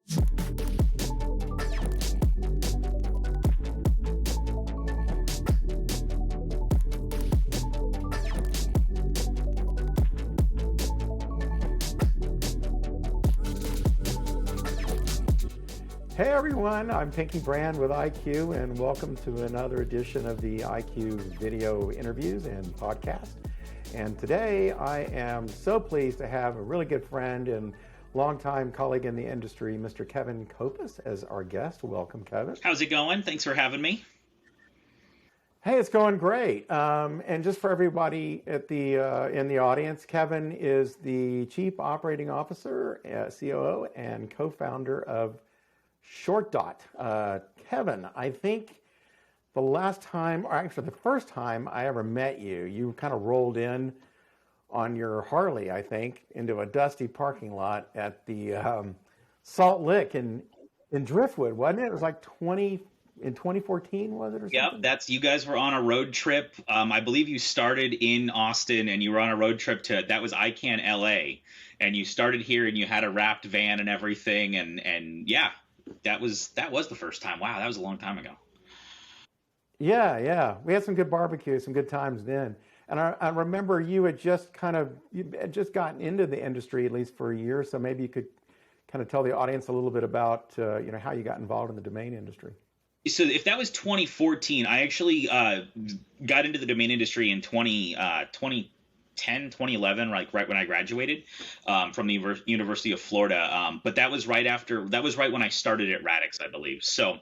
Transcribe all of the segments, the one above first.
Hey everyone, I'm Pinky Brand with IQ, and welcome to another edition of the IQ video interviews and podcast. And today I am so pleased to have a really good friend and longtime colleague in the industry, Mr. Kevin Kopas, as our guest. Welcome, Kevin. How's it going? Thanks for having me. Hey, it's going great. And just for everybody at in the audience, Kevin is the Chief Operating Officer, COO, and co-founder of ShortDot. Kevin, I think the last time, or actually the first time I ever met you, you kind of rolled in on your Harley, I think, into a dusty parking lot at the Salt Lick in Driftwood, wasn't it? It was like 2014, was it, or something? Yep, you guys were on a road trip. I believe you started in Austin and you were on a road trip that was ICANN LA, and you started here and you had a wrapped van and everything, and yeah. That was the first time. Wow, that was a long time ago. Yeah. We had some good barbecue, some good times then. And I remember you had just gotten into the industry, at least for a year. So maybe you could kind of tell the audience a little bit about how you got involved in the domain industry. So if that was 2014, I actually got into the domain industry in 2010, 2011, like right when I graduated from the University of Florida. But that was right when I started at Radix, I believe. So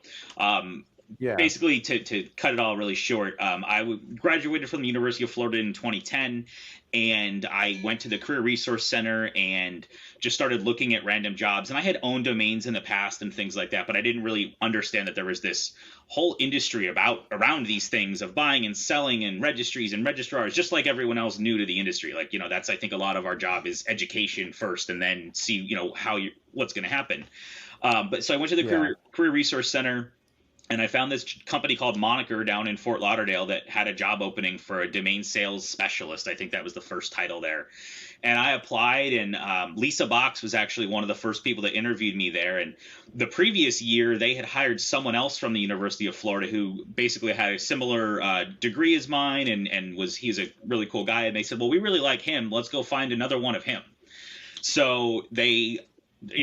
basically to cut it all really short, I graduated from the University of Florida in 2010, and I went to the Career Resource Center and just started looking at random jobs. And I had owned domains in the past and things like that, but I didn't really understand that there was this whole industry around these things of buying and selling and registries and registrars, just like everyone else new to the industry. Like, that's, I think, a lot of our job is education first and then see, what's going to happen. But so I went to the Career Resource Center, and I found this company called Moniker down in Fort Lauderdale that had a job opening for a domain sales specialist. I think that was the first title there. And I applied, and Lisa Box was actually one of the first people that interviewed me there. And the previous year, they had hired someone else from the University of Florida who basically had a similar degree as mine, and he's a really cool guy. And they said, well, we really like him. Let's go find another one of him. So they...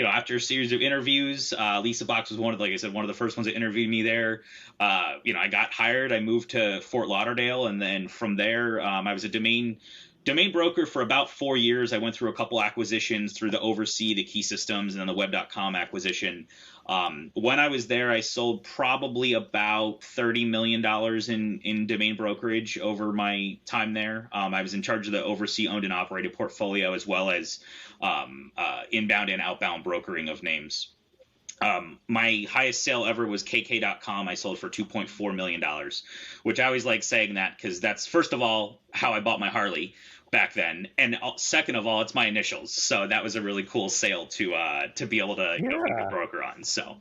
after a series of interviews, Lisa Box was one of the first ones that interviewed me there. I got hired. I moved to Fort Lauderdale, and then from there, I was a domain broker for about 4 years. I went through a couple acquisitions through the Oversee, the Key Systems, and then the Web.com acquisition. When I was there, I sold probably about $30 million in domain brokerage over my time there. I was in charge of the Oversee owned and operated portfolio, as well as inbound and outbound brokering of names. My highest sale ever was KK.com. I sold for $2.4 million, which I always like saying that because that's, first of all, how I bought my Harley back then, and second of all, it's my initials. So that was a really cool sale to be able to be a broker on. So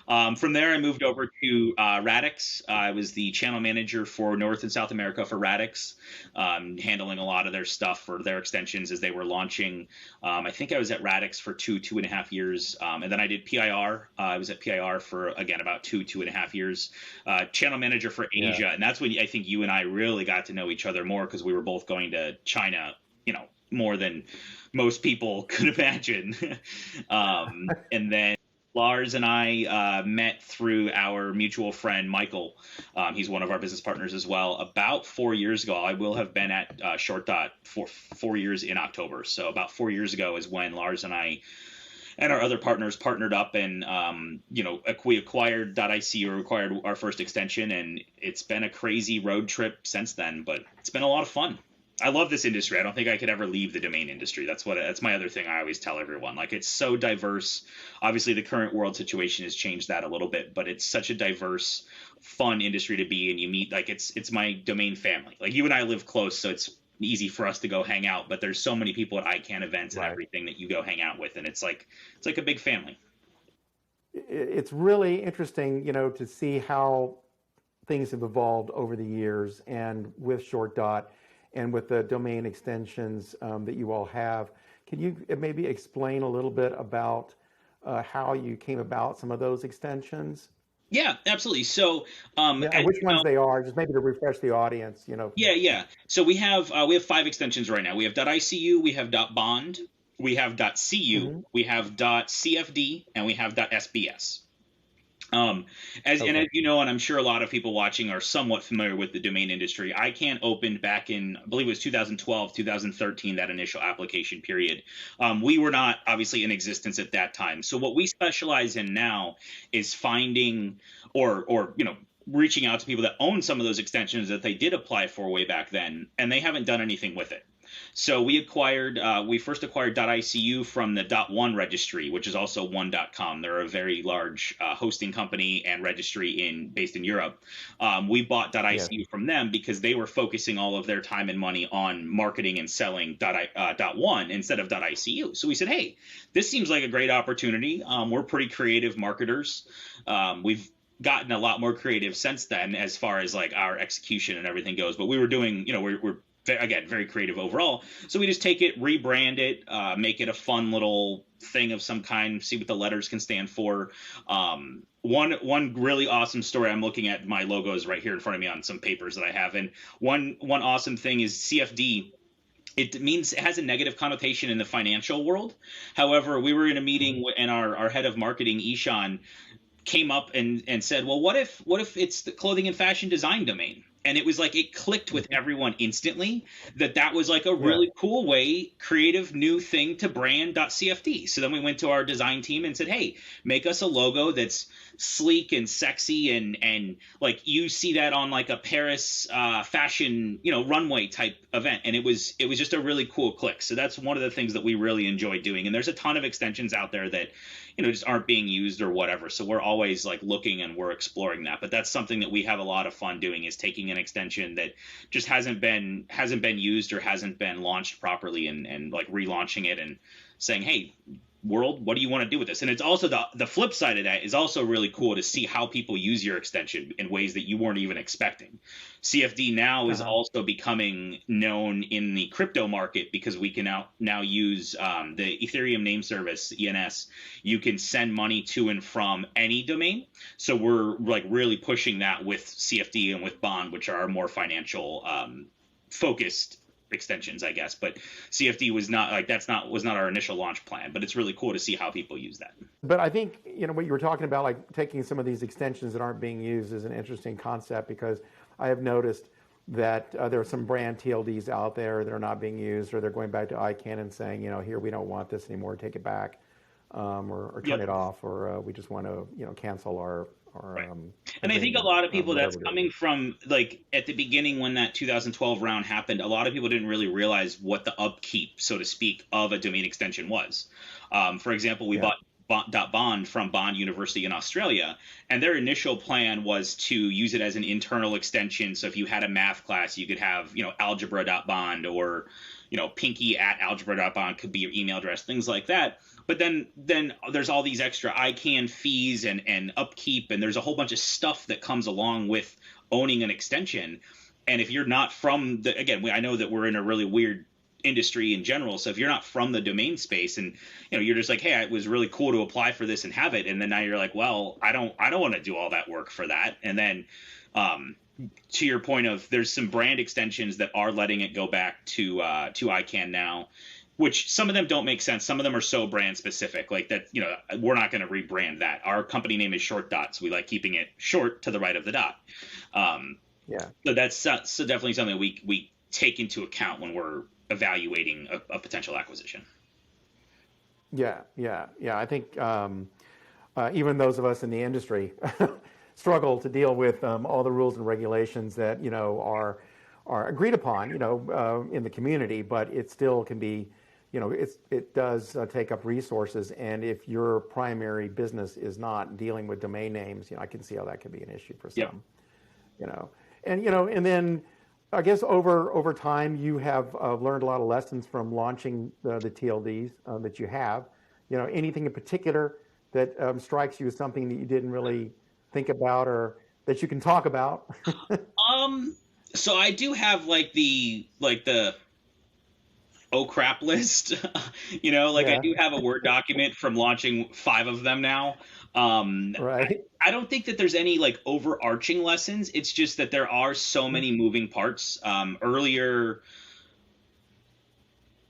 from there, I moved over to Radix. I was the channel manager for North and South America for Radix, handling a lot of their stuff for their extensions as they were launching. I think I was at Radix for 2.5 years. And then I did PIR. I was at PIR for, again, about 2.5 years. Channel manager for Asia. And that's when I think you and I really got to know each other more, because we were both going to China, more than most people could imagine. And then Lars and I met through our mutual friend, Michael. He's one of our business partners as well. About 4 years ago, I will have been at ShortDot for 4 years in October. So about 4 years ago is when Lars and I and our other partners partnered up, and we acquired .IC, or acquired our first extension, and it's been a crazy road trip since then, but it's been a lot of fun. I love this industry. I don't think I could ever leave the domain industry. That's my other thing I always tell everyone. Like, it's so diverse. Obviously, the current world situation has changed that a little bit, but it's such a diverse, fun industry to be in. You meet, like, it's my domain family. Like, you and I live close, so it's easy for us to go hang out. But there's so many people at ICANN events and everything that you go hang out with, and it's like a big family. It's really interesting, to see how things have evolved over the years, and with ShortDot, and with the domain extensions that you all have. Can you maybe explain a little bit about how you came about some of those extensions? Yeah, absolutely. So, Yeah, and as which you ones know, they are, just maybe to refresh the audience, yeah, yeah. So we have 5 extensions right now. We have .icu, we have .bond, we have .cu, Hmm. we have .cfd, and we have .sbs. Um, as Okay. you know, and I'm sure a lot of people watching are somewhat familiar with the domain industry. ICANN opened back in, I believe it was 2012, 2013, that initial application period. We were not obviously in existence at that time. So what we specialize in now is finding or reaching out to people that own some of those extensions that they did apply for way back then, and they haven't done anything with it. So we first acquired .icu from the .one registry, which is also one.com. They're a very large hosting company and registry based in Europe. We bought Yes. .icu from them because they were focusing all of their time and money on marketing and selling .one instead of .icu. So we said, hey, this seems like a great opportunity. We're pretty creative marketers. We've gotten a lot more creative since then as far as like our execution and everything goes. But we were doing, we're again very creative overall. So we just take it, rebrand it, make it a fun little thing of some kind, see what the letters can stand for. One really awesome story. I'm looking at my logos right here in front of me on some papers that I have, and one awesome thing is CFD. It means it has a negative connotation in the financial world. However, we were in a Hmm. meeting and our head of marketing, Ishan, came up and said, well, what if it's the clothing and fashion design domain? And it was like it clicked with Hmm. everyone instantly that was like a Yeah. really cool way, creative new thing to brand .cfd. So then we went to our design team and said, hey, make us a logo that's sleek and sexy and like you see that on like a Paris fashion runway type event. And it was just a really cool click. So that's one of the things that we really enjoy doing. And there's a ton of extensions out there that just aren't being used or whatever. So we're always like looking and we're exploring that. But that's something that we have a lot of fun doing, is taking an extension that just hasn't been used or hasn't been launched properly, and like relaunching it and saying, hey, world, what do you want to do with this? And it's also the flip side of that is also really cool to see how people use your extension in ways that you weren't even expecting. CFD now is Uh-huh. also becoming known in the crypto market because we can now use the Ethereum name service, ENS. You can send money to and from any domain. So we're like really pushing that with CFD and with Bond, which are more financial focused extensions, I guess. But CFD was not like was not our initial launch plan, but it's really cool to see how people use that. But I think what you were talking about, like taking some of these extensions that aren't being used, is an interesting concept, because I have noticed that there are some brand TLDs out there that are not being used, or they're going back to ICANN and saying, here, we don't want this anymore, take it back, or turn Yep. it off, or we just want to cancel our Right. And I think a agreement, lot of people, that's whatever it is. coming from like at the beginning when that 2012 round happened, a lot of people didn't really realize what the upkeep, so to speak, of a domain extension was. For example, we Yeah. bought Bond from Bond University in Australia, and their initial plan was to use it as an internal extension. So if you had a math class, you could have, algebra.bond, or, pinky at algebra.bond could be your email address, things like that. But then there's all these extra ICANN fees and upkeep, and there's a whole bunch of stuff that comes along with owning an extension. And if you're not from I know that we're in a really weird industry in general. So if you're not from the domain space, and you're just like, hey, it was really cool to apply for this and have it, and then now you're like, well, I don't want to do all that work for that. And then to your point of, there's some brand extensions that are letting it go back to ICANN now, which some of them don't make sense. Some of them are so brand specific, like that, we're not going to rebrand that. Our company name is ShortDot, so we like keeping it short to the right of the dot. Um, Yeah. so that's so definitely something we take into account when we're evaluating a potential acquisition. Yeah. Yeah. Yeah. I think even those of us in the industry struggle to deal with all the rules and regulations that are agreed upon, in the community, but it still can be, it does take up resources, and if your primary business is not dealing with domain names, I can see how that could be an issue for Yep. some, you know, and then I guess over time you have learned a lot of lessons from launching the TLDs that you have. Anything in particular that strikes you as something that you didn't really think about, or that you can talk about? Um. So I do have like the oh crap list. Like I Yeah, do have a Word document from launching 5 of them now. right. I don't think that there's any like overarching lessons. It's just that there are so many moving parts.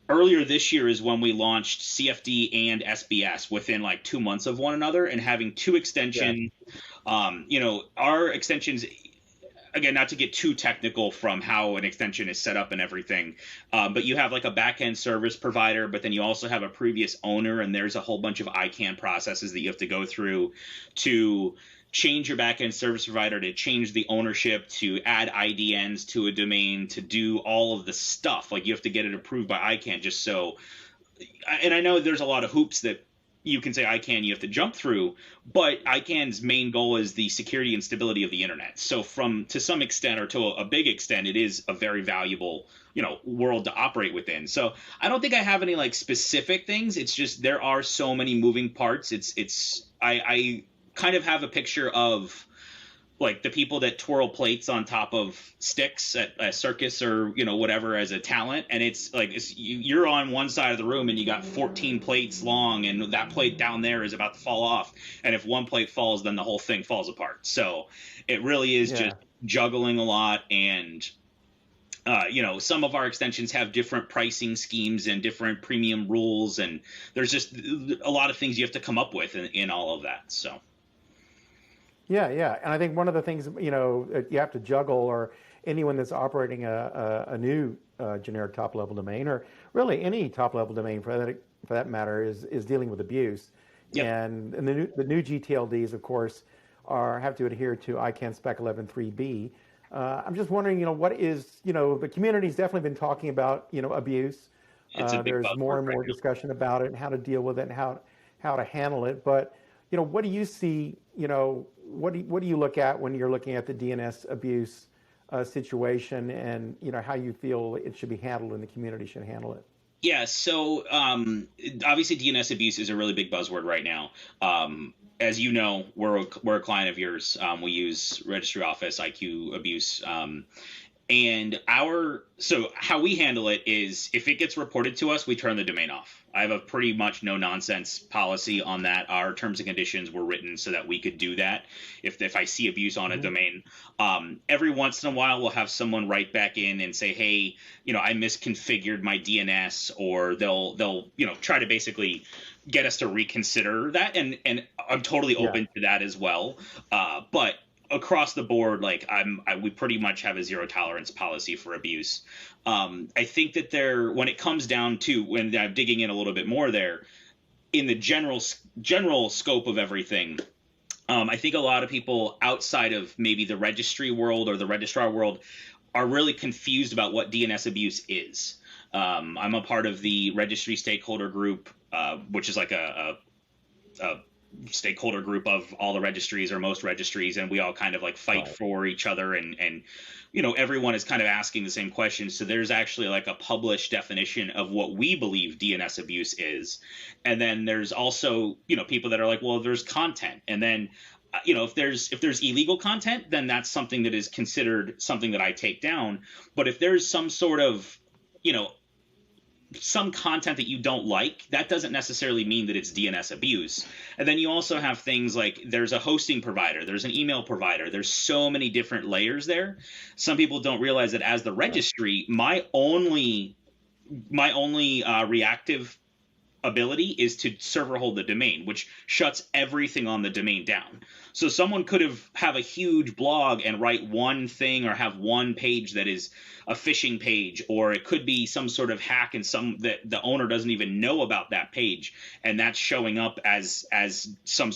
Earlier this year is when we launched CFD and SBS within like 2 months of one another, and having two Yeah, extensions. Our extensions, again, not to get too technical from how an extension is set up and everything, but you have like a backend service provider, but then you also have a previous owner, and there's a whole bunch of ICANN processes that you have to go through to change your backend service provider, to change the ownership, to add IDNs to a domain, to do all of the stuff. Like you have to get it approved by ICANN just so. And I know there's a lot of hoops that you can say ICANN you have to jump through, but ICANN's main goal is the security and stability of the internet. So from to some extent, or to a big extent, it is a very valuable world to operate within. So I don't think I have any like specific things. It's just there are so many moving parts. I kind of have a picture of like the people that twirl plates on top of sticks at a circus or whatever as a talent, and it's like you're on one side of the room and you got 14 plates long, and that plate down there is about to fall off, and if one plate falls, then the whole thing falls apart. So it really is yeah, just juggling a lot. And some of our extensions have different pricing schemes and different premium rules, and there's just a lot of things you have to come up with in all of that. So yeah, yeah. And I think one of the things you have to juggle, or anyone that's operating a new generic top level domain, or really any top level domain for that matter, is dealing with abuse. yep. And the new GTLDs, of course, have to adhere to ICANN Spec 11.3b. I'm just wondering, what is, the community's definitely been talking about, abuse. It's a big There's more buzzword and right more now. discussion about it and how to deal with it and how to handle it. But, what do you see, what do you look at when you're looking at the DNS abuse situation, and, how you feel it should be handled and the community should handle it? Yeah, so obviously DNS abuse is a really big buzzword right now. As you know, we're a client of yours. We use Registry Office, IQ Abuse, and how we handle it is if it gets reported to us, we turn the domain off. I have a pretty much no nonsense policy on that. Our terms and conditions were written so that we could do that. If I see abuse on a Mm-hmm. domain, every once in a while we'll have someone write back in and say, hey, I misconfigured my DNS, or they'll try to basically get us to reconsider that, and I'm totally Yeah. open to that as well. But across the board, like we pretty much have a zero tolerance policy for abuse. I think that when it comes down to, when I'm digging in a little bit more there, in the general scope of everything, I think a lot of people outside of maybe the registry world or the registrar world are really confused about what DNS abuse is. I'm a part of the registry stakeholder group, which is like a stakeholder group of all the registries or most registries, and we all kind of like fight Right. for each other, and everyone is kind of asking the same questions. So there's actually like a published definition of what we believe DNS abuse is, and then there's also people that are like, well, there's content, and then if there's illegal content, then that's something that is considered something that I take down. But if there's some sort of you know some content that you don't like, that doesn't necessarily mean that it's DNS abuse. And then you also have things like there's a hosting provider, there's an email provider, there's so many different layers there. Some people don't realize that as the Right. registry, my only reactive ability is to server hold the domain, which shuts everything on the domain down. So someone could have a huge blog and write one thing, or have one page that is a phishing page, or it could be some sort of hack and that the owner doesn't even know about that page, and that's showing up as some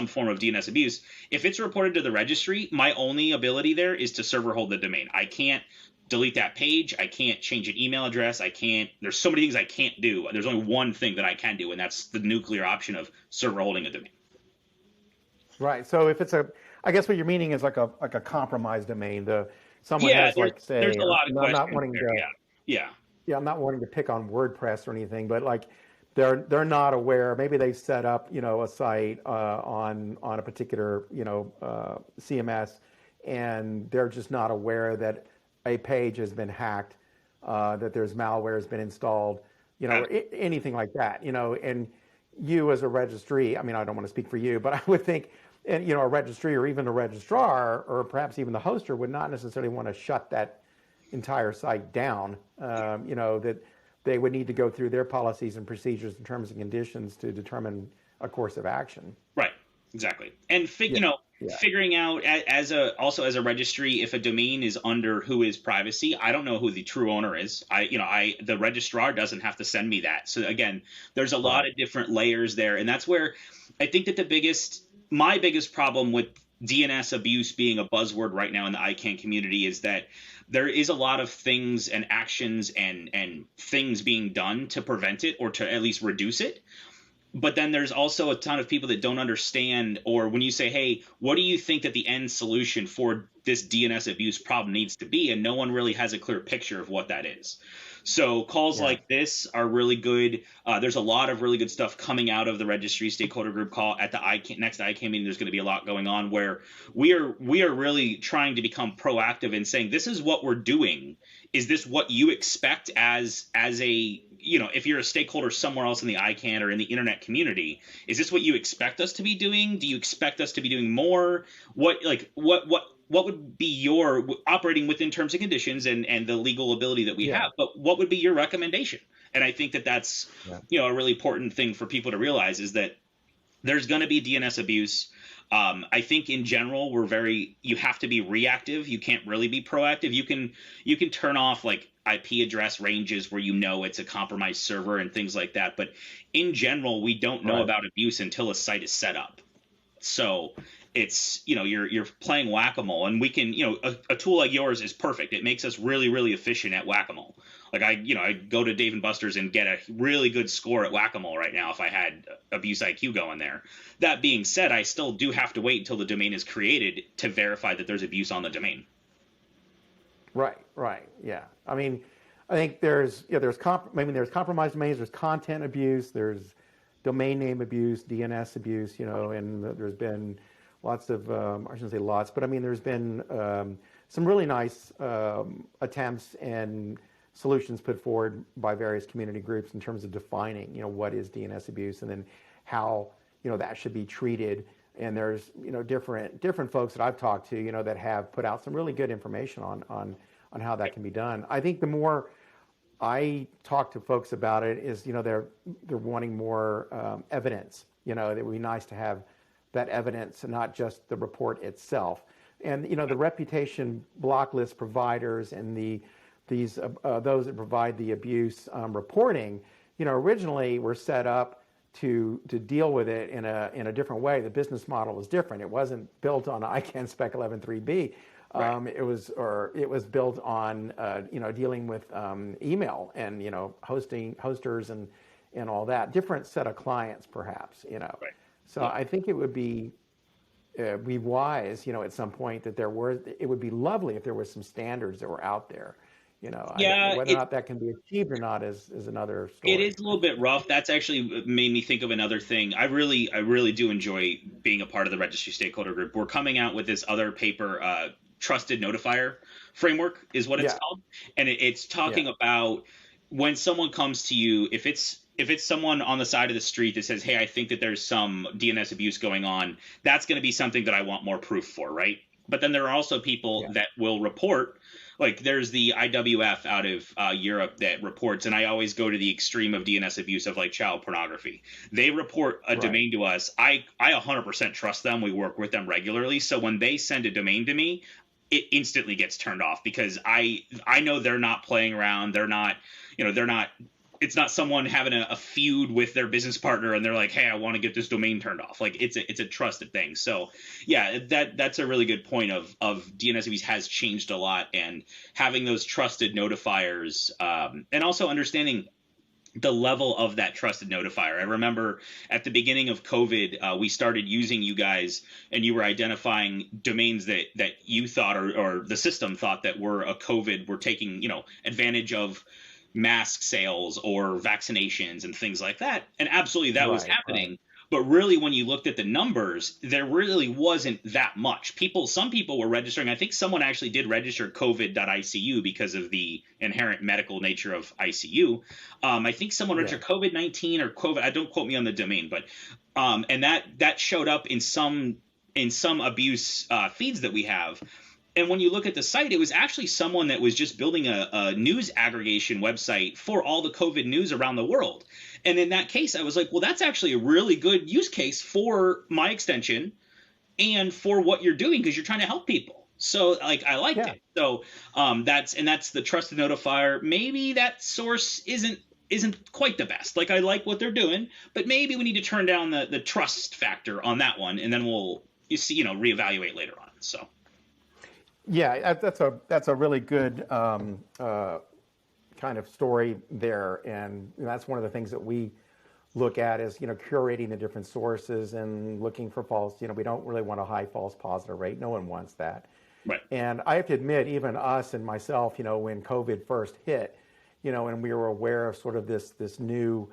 form of DNS abuse. If it's reported to the registry, my only ability there is to server hold the domain. I can't delete that page. I can't change an email address. There's so many things I can't do. There's only one thing that I can do, and that's the nuclear option of server holding a domain. Right. So if I guess what you're meaning is like a compromised domain. Someone Yeah, has, there's like, there's say, a lot of I'm not questions wanting there. to. Yeah. Yeah. Yeah, I'm not wanting to pick on WordPress or anything, but like they're not aware. Maybe they set up a site on a particular CMS, and they're just not aware that a page has been hacked that there's malware has been installed, Uh, or anything like that, and you as a registry, I mean, I don't want to speak for you, but I would think, and a registry or even a registrar or perhaps even the hoster would not necessarily want to shut that entire site down. That they would need to go through their policies and procedures and terms and conditions to determine a course of action. Right. Exactly. And Yeah. Yeah. figuring out also as a registry, if a domain is under WHOIS privacy, I don't know who the true owner is. The registrar doesn't have to send me that. So again, there's a lot Right. of different layers there, and that's where I think that my biggest problem with DNS abuse being a buzzword right now in the ICANN community is that there is a lot of things and actions and things being done to prevent it or to at least reduce it. But then there's also a ton of people that don't understand, or when you say, hey, what do you think that the end solution for this DNS abuse problem needs to be? And no one really has a clear picture of what that is. So calls Yeah. like this are really good. There's a lot of really good stuff coming out of the registry stakeholder group call at the next ICANN meeting. There's going to be a lot going on where we are really trying to become proactive in saying, this is what we're doing. Is this what you expect as a if you're a stakeholder somewhere else in the ICANN or in the internet community, is this what you expect us to be doing? Do you expect us to be doing more? What would be your operating within terms and conditions and the legal ability that we Yeah. have? But what would be your recommendation? And I think that that's Yeah. a really important thing for people to realize is that there's going to be DNS abuse. I think in general you have to be reactive. You can't really be proactive. You can turn off like IP address ranges where it's a compromised server and things like that. But in general, we don't know Right. about abuse until a site is set up. So it's you're playing whack-a-mole, and we can a tool like yours is perfect. It makes us really, really efficient at whack-a-mole. Like I go to Dave & Buster's and get a really good score at whack-a-mole right now if I had Abuse IQ going there. That being said, I still do have to wait until the domain is created to verify that there's abuse on the domain. Right. Yeah. I mean, I think there's compromised domains, there's content abuse, there's domain name abuse, DNS abuse, and there's been lots of, I shouldn't say lots, but I mean, there's been some really nice attempts and solutions put forward by various community groups in terms of defining, what is DNS abuse and then how, that should be treated. And there's, different folks that I've talked to, that have put out some really good information on how that can be done. I think the more I talk to folks about it is, they're wanting more evidence. It would be nice to have that evidence and not just the report itself. And the reputation block list providers and those that provide the abuse reporting, originally were set up to deal with it in a different way. The business model was different. It wasn't built on ICANN Spec 11.3b. Right. It was built on dealing with email and hosters and all that. Different set of clients, perhaps. Right. So I think it would be wise, at some point that it would be lovely if there was some standards that were out there. Whether or not that can be achieved or not is another story. It is a little bit rough. That's actually made me think of another thing. I really do enjoy being a part of the registry stakeholder group. We're coming out with this other paper, trusted notifier framework is what it's called. And it's talking about when someone comes to you, if it's someone on the side of the street that says, hey, I think that there's some DNS abuse going on, that's going to be something that I want more proof for, right? But then there are also people that will report. Like there's the IWF out of Europe that reports, and I always go to the extreme of DNS abuse of like child pornography. They report a domain to us. I 100% trust them. We work with them regularly. So when they send a domain to me, it instantly gets turned off because I know they're not playing around. They're not, it's not someone having a feud with their business partner and they're like, hey, I want to get this domain turned off. Like it's a trusted thing. So yeah, that's a really good point of DNS abuse has changed a lot, and having those trusted notifiers and also understanding the level of that trusted notifier. I remember at the beginning of COVID, we started using you guys, and you were identifying domains that you thought or the system thought that were a COVID, were taking advantage of mask sales or vaccinations and things like that. And absolutely that was happening. But really, when you looked at the numbers, there really wasn't that much. Some people were registering. I think someone actually did register COVID.ICU because of the inherent medical nature of ICU. I think someone registered COVID-19 or COVID. Don't quote me on the domain, but and that showed up in some abuse feeds that we have. And when you look at the site, it was actually someone that was just building a news aggregation website for all the COVID news around the world. And in that case, I was like, well, that's actually a really good use case for my extension and for what you're doing, because you're trying to help people. So like, I liked it. So that's the trusted notifier. Maybe that source isn't quite the best. Like, I like what they're doing, but maybe we need to turn down the trust factor on that one, and then we'll reevaluate later on. So. Yeah, that's a really good kind of story there, and that's one of the things that we look at is curating the different sources and looking for false. We don't really want a high false positive rate. No one wants that. Right. And I have to admit, even us and myself, when COVID first hit, and we were aware of sort of this new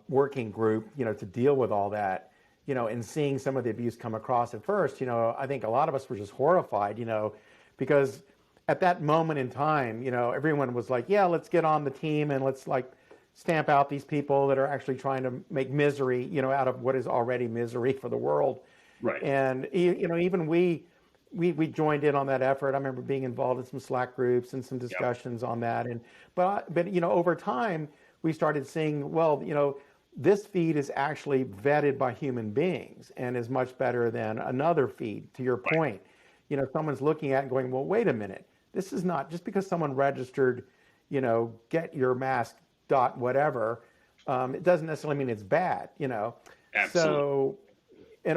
working group, to deal with all that. And seeing some of the abuse come across at first, I think a lot of us were just horrified, because at that moment in time, everyone was like, yeah, let's get on the team and let's like stamp out these people that are actually trying to make misery, out of what is already misery for the world. Right. And, even we joined in on that effort. I remember being involved in some Slack groups and some discussions on that. But over time, we started seeing, well, this feed is actually vetted by human beings and is much better than another feed, to your point. Someone's looking at it and going, well, wait a minute. This is not just because someone registered, get your mask dot whatever. It doesn't necessarily mean it's bad, Absolutely. So,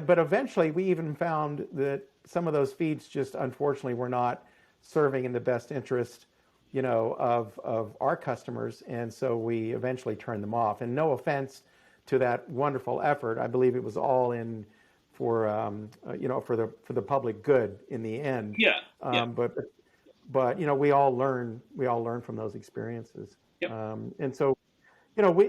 but eventually we even found that some of those feeds just unfortunately were not serving in the best interest, of our customers. And so we eventually turned them off. And no offense to that wonderful effort. I believe it was all in for the public good in the end. Yeah. But we all learn from those experiences. Yep. And so,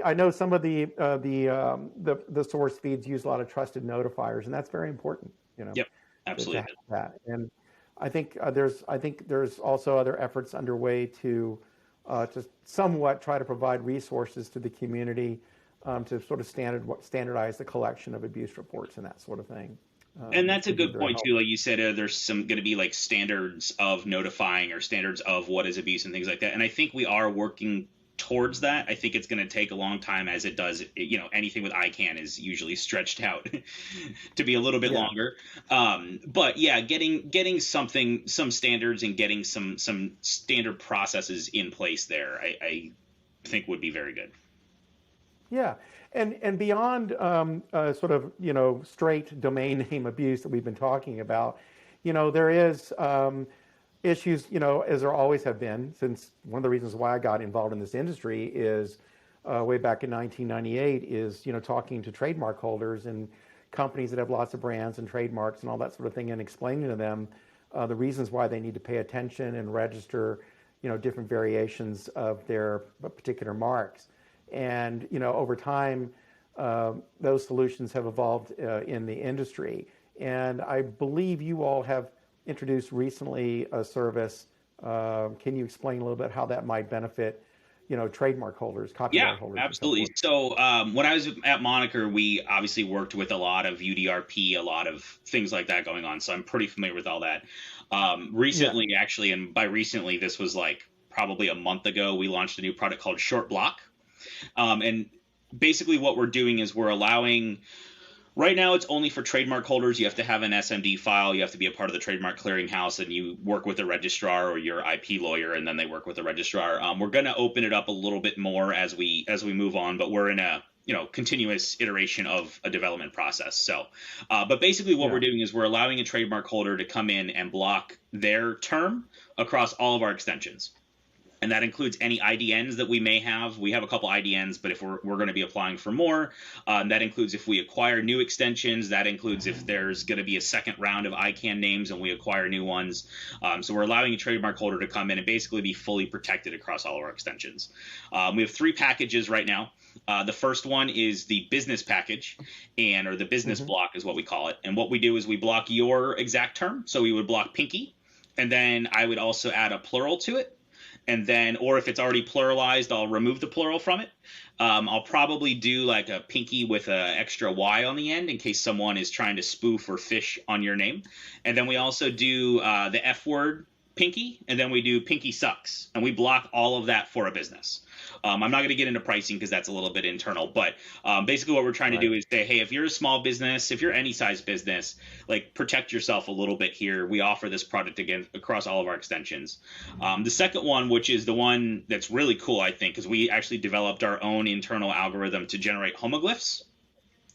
I know some of the source feeds use a lot of trusted notifiers, and that's very important. Yep. Absolutely. That. And I think there's also other efforts underway to somewhat try to provide resources to the community to sort of standardize the collection of abuse reports and that sort of thing. And that's a good point too. Like you said, there's going to be like standards of notifying or standards of what is abuse and things like that. And I think we are working towards that. I think it's going to take a long time, as it does. Anything with ICANN is usually stretched out to be a little bit longer. But yeah, getting some standards and getting some standard processes in place there, I think would be very good. Yeah, and beyond sort of straight domain name abuse that we've been talking about, there is issues, as there always have been, since one of the reasons why I got involved in this industry is way back in 1998 is talking to trademark holders and companies that have lots of brands and trademarks and all that sort of thing, and explaining to them the reasons why they need to pay attention and register different variations of their particular marks. And over time, those solutions have evolved in the industry. And I believe you all have introduced recently a service. Can you explain a little bit how that might benefit, trademark holders, copyright holders? Yeah, absolutely. So when I was at Moniker, we obviously worked with a lot of UDRP, a lot of things like that going on. So I'm pretty familiar with all that. Recently, actually, and by recently, this was like probably a month ago, we launched a new product called ShortBlock. And basically what we're doing is we're allowing, right now it's only for trademark holders. You have to have an SMD file. You have to be a part of the trademark clearinghouse, and you work with a registrar or your IP lawyer, and then they work with the registrar. We're going to open it up a little bit more as we move on, but we're in a continuous iteration of a development process. So, but basically what we're doing is we're allowing a trademark holder to come in and block their term across all of our extensions. And that includes any IDNs that we may have. We have a couple IDNs, but if we're going to be applying for more, that includes if we acquire new extensions. That includes if there's going to be a second round of ICANN names and we acquire new ones. So we're allowing a trademark holder to come in and basically be fully protected across all of our extensions. We have 3 packages right now. The first one is the business package, or the business block is what we call it. And what we do is we block your exact term. So we would block pinky, and then I would also add a plural to it. And then, or if it's already pluralized, I'll remove the plural from it. I'll probably do like a pinky with an extra Y on the end in case someone is trying to spoof or fish on your name. And then we also do the F word pinky, and then we do pinky sucks, and we block all of that for a business. I'm not going to get into pricing because that's a little bit internal, but basically what we're trying to do is say, hey, if you're a small business, if you're any size business, like protect yourself a little bit here. We offer this product again across all of our extensions. The second one, which is the one that's really cool, I think, because we actually developed our own internal algorithm to generate homoglyphs.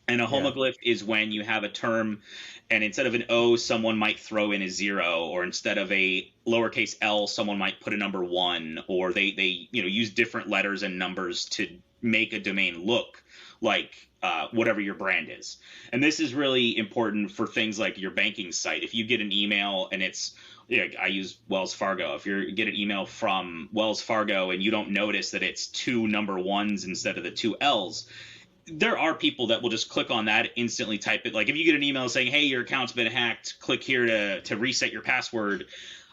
And a homoglyph is when you have a term and instead of an O, someone might throw in a 0, or instead of a lowercase l, someone might put a number 1, or they use different letters and numbers to make a domain look like whatever your brand is. And this is really important for things like your banking site. If you get an email and it's I use Wells Fargo. If you get an email from Wells Fargo and you don't notice that it's 2 number 1s instead of the 2 L's, there are people that will just click on that, instantly type it. Like if you get an email saying, hey, your account's been hacked, click here to reset your password.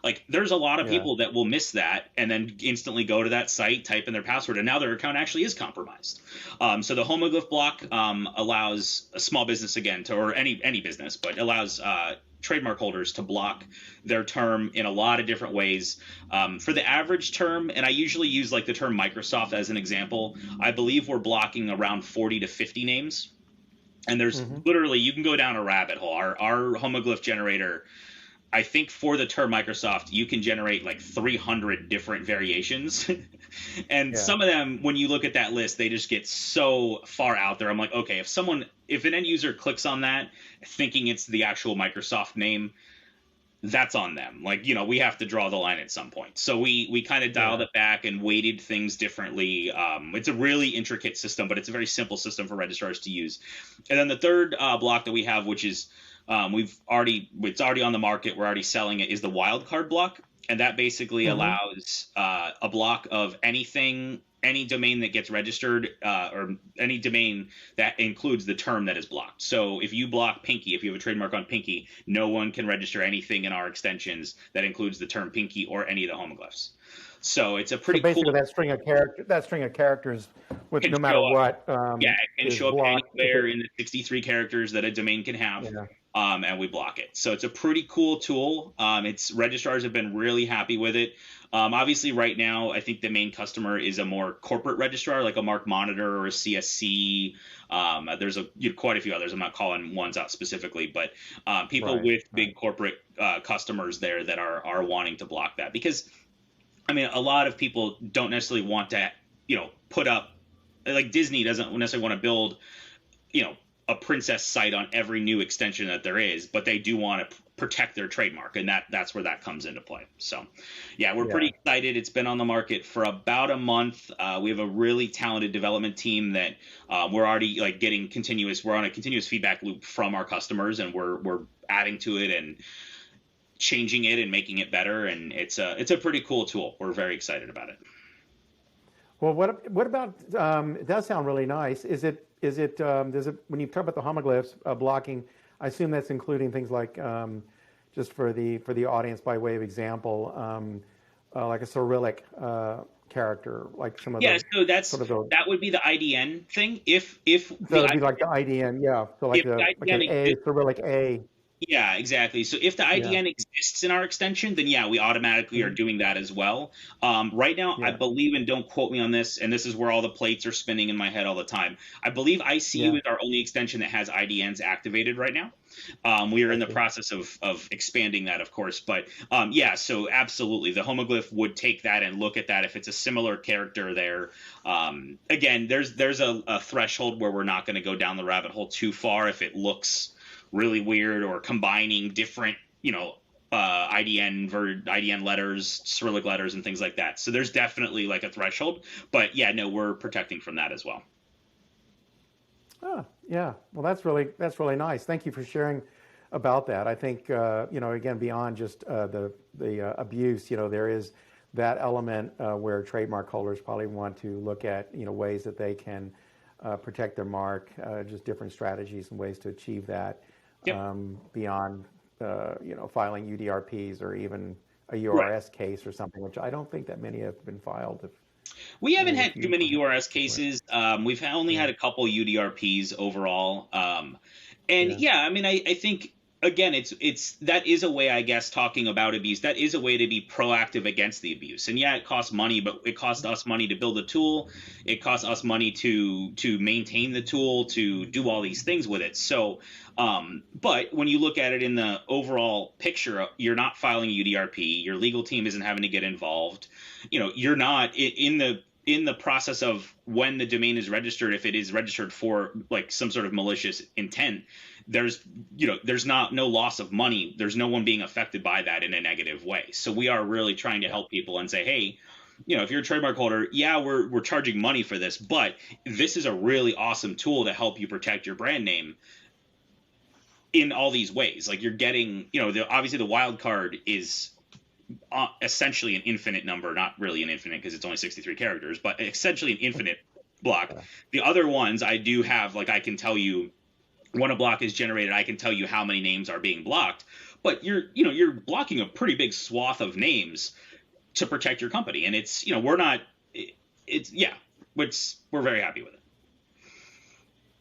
Like there's a lot of people that will miss that and then instantly go to that site, type in their password, and now their account actually is compromised. So the homoglyph block allows a small business again or any business, but allows trademark holders to block their term in a lot of different ways. For the average term, and I usually use like the term Microsoft as an example, I believe we're blocking around 40 to 50 names. And there's literally, you can go down a rabbit hole. Our homoglyph generator, I think for the term Microsoft, you can generate like 300 different variations. And some of them, when you look at that list, they just get so far out there. I'm like, okay, if an end user clicks on that thinking it's the actual Microsoft name, that's on them. Like, we have to draw the line at some point. So we kind of dialed it back and weighted things differently. It's a really intricate system, but it's a very simple system for registrars to use. And then the third block that we have, which is it's already on the market, we're already selling it, is the wildcard block. And that basically allows a block of anything, any domain that gets registered, or any domain that includes the term that is blocked. So if you block Pinky, if you have a trademark on Pinky, no one can register anything in our extensions that includes the term Pinky or any of the homoglyphs. So it's a pretty basically cool. that string of characters with no matter what. It can show up anywhere in the 63 characters that a domain can have. And we block it. So it's a pretty cool tool. Registrars have been really happy with it. Obviously, right now, I think the main customer is a more corporate registrar, like a Mark Monitor or a CSC. There's quite a few others. I'm not calling ones out specifically, but people with big corporate customers there that are wanting to block that. Because, a lot of people don't necessarily want to, put up, like Disney doesn't necessarily want to build, a princess site on every new extension that there is, but they do want to protect their trademark, and that's where that comes into play. So we're pretty excited. It's been on the market for about a month. We have a really talented development team that we're already we're on a continuous feedback loop from our customers, and we're adding to it and changing it and making it better, and it's a pretty cool tool. We're very excited about it. Well, what about it does sound really nice. Does it when you talk about the homoglyphs blocking, I assume that's including things like just for the audience by way of example, like a Cyrillic character, like some of so that's that would be the IDN thing. If so it'd be like the IDN, so like an A, Cyrillic A. Yeah, exactly. So if the IDN exists in our extension, then we automatically are doing that as well. Right now, I believe, and don't quote me on this, and this is where all the plates are spinning in my head all the time, I believe ICU is our only extension that has IDNs activated right now. We are in the process of expanding that, of course. But so absolutely, the homoglyph would take that and look at that if it's a similar character there. Again, there's a threshold where we're not going to go down the rabbit hole too far if it looks really weird or combining different, IDN letters, Cyrillic letters, and things like that. So there's definitely like a threshold, but we're protecting from that as well. Oh, yeah. Well, that's really nice. Thank you for sharing about that. I think, again, beyond just the abuse, there is that element where trademark holders probably want to look at, ways that they can protect their mark, just different strategies and ways to achieve that Yep. beyond filing UDRPs or even a Right. URS case or something, which I don't think that many have been filed. We haven't Maybe a had too few, many perhaps. URS Right. cases. We've only Yeah. had a couple UDRPs overall. And Yeah. yeah, I mean, I think again, it's that is a way, I guess, talking about abuse. That is a way to be proactive against the abuse. And yeah, it costs money, but it costs us money to build a tool. It costs us money to maintain the tool, to do all these things with it. So, but when you look at it in the overall picture, you're not filing a UDRP. Your legal team isn't having to get involved. You're not in the process of when the domain is registered, if it is registered for like some sort of malicious intent, there's there's no loss of money. There's no one being affected by that in a negative way. So we are really trying to help people and say, hey, if you're a trademark holder, yeah, we're charging money for this, but this is a really awesome tool to help you protect your brand name in all these ways. Like you're getting, obviously the wild card is essentially an infinite number, not really an infinite because it's only 63 characters, but essentially an infinite block. Yeah. The other ones I do have, like I can tell you when a block is generated, I can tell you how many names are being blocked, but you're blocking a pretty big swath of names to protect your company. And it's, we're very happy with it.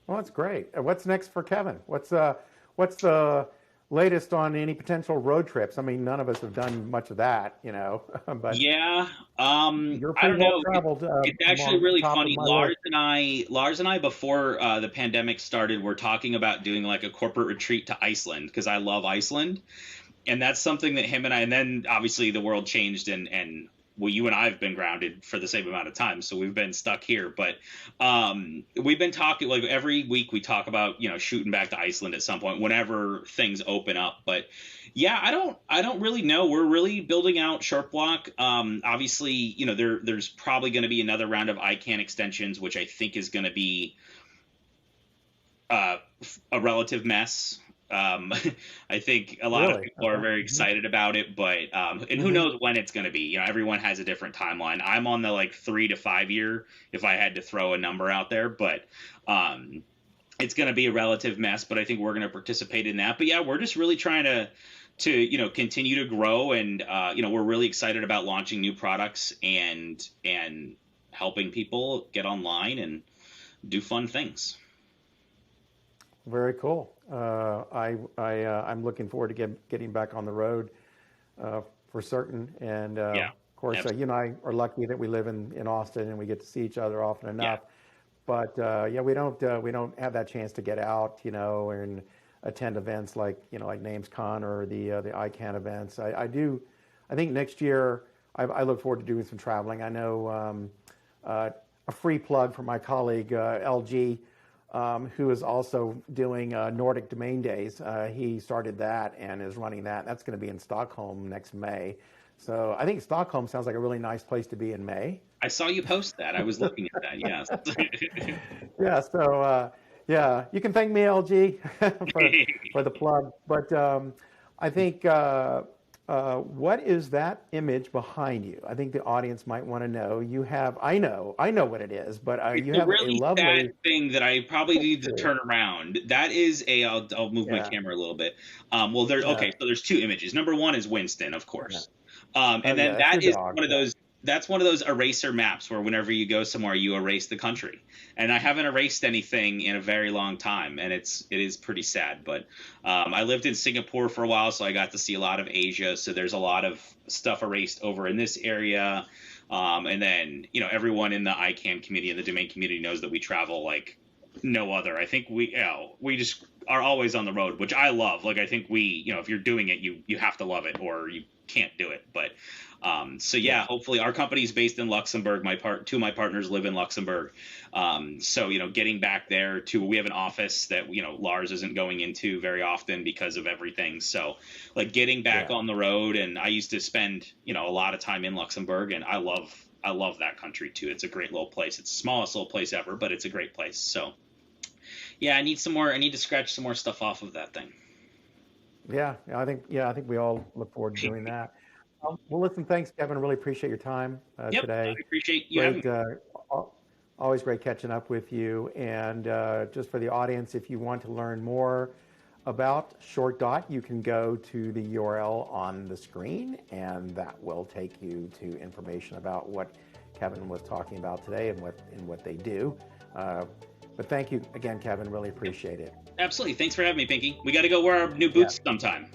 Well, that's great. What's next for Kevin? What's the latest on any potential road trips? I mean, none of us have done much of that, but Yeah, you're I pretty don't well know. traveled. It's I'm actually on really top of funny. my list. Lars and I, before the pandemic started, were talking about doing like a corporate retreat to Iceland because I love Iceland, and that's something that him and I. And then obviously the world changed, and well, you and I have been grounded for the same amount of time, so we've been stuck here. But we've been talking like every week we talk about shooting back to Iceland at some point whenever things open up. But yeah, I don't really know. We're really building out ShortBlock. Obviously, there's probably going to be another round of ICANN extensions, which I think is going to be a relative mess. I think a lot of Really? people are Okay. very excited about it, but and who knows when it's going to be. Everyone has a different timeline. I'm on the like 3 to 5 year, if I had to throw a number out there, but it's going to be a relative mess. But I think we're going to participate in that. But yeah, we're just really trying to continue to grow, and we're really excited about launching new products and helping people get online and do fun things. Very cool. I'm looking forward to getting back on the road for certain. And Yeah, of course, absolutely. you and I are lucky that we live in Austin and we get to see each other often Yeah, enough. But yeah, we don't have that chance to get out, and attend events like NamesCon or the ICANN events. I think next year I look forward to doing some traveling. I know a free plug for my colleague LG, who is also doing Nordic Domain Days. He started that and is running that. That's going to be in Stockholm next May. So I think Stockholm sounds like a really nice place to be in May. I saw you post that. I was looking at that. Yes. Yeah, so yeah, you can thank me, LG, for the plug. But I think what is that image behind you? I think the audience might want to know. I know what it is, but It's you a have a really sad lovely thing that I probably need to picture. turn around. That is I'll move my Yeah, camera a little bit. Well, yeah, so there's two images. Number one is Winston, of yeah. course. Oh And yeah, then that's your that is dog. one of Yeah, those that's one of those eraser maps where whenever you go somewhere, you erase the country. And I haven't erased anything in a very long time, and it is pretty sad. But I lived in Singapore for a while, so I got to see a lot of Asia. So there's a lot of stuff erased over in this area. And then, everyone in the ICANN community and the domain community knows that we travel like no other. I think we just are always on the road, which I love. Like, I think if you're doing it, you have to love it or you can't do it. But so yeah, yeah, hopefully our company is based in Luxembourg. Two of my partners live in Luxembourg. So, getting back there we have an office that, Lars isn't going into very often because of everything. So like getting back yeah. on the road, and I used to spend, a lot of time in Luxembourg, and I love that country too. It's a great little place. It's the smallest little place ever, but it's a great place. So yeah, I need to scratch some more stuff off of that thing. I think we all look forward to doing that. Well, listen, thanks, Kevin. Really appreciate your time Yep. I today. appreciate you having Great, me. Always great catching up with you. And just for the audience, if you want to learn more about ShortDot, you can go to the URL on the screen, and that will take you to information about what Kevin was talking about today and what they do. But thank you again, Kevin. Really appreciate it. Absolutely. Thanks for having me, Pinky. We got to go wear our new boots sometime.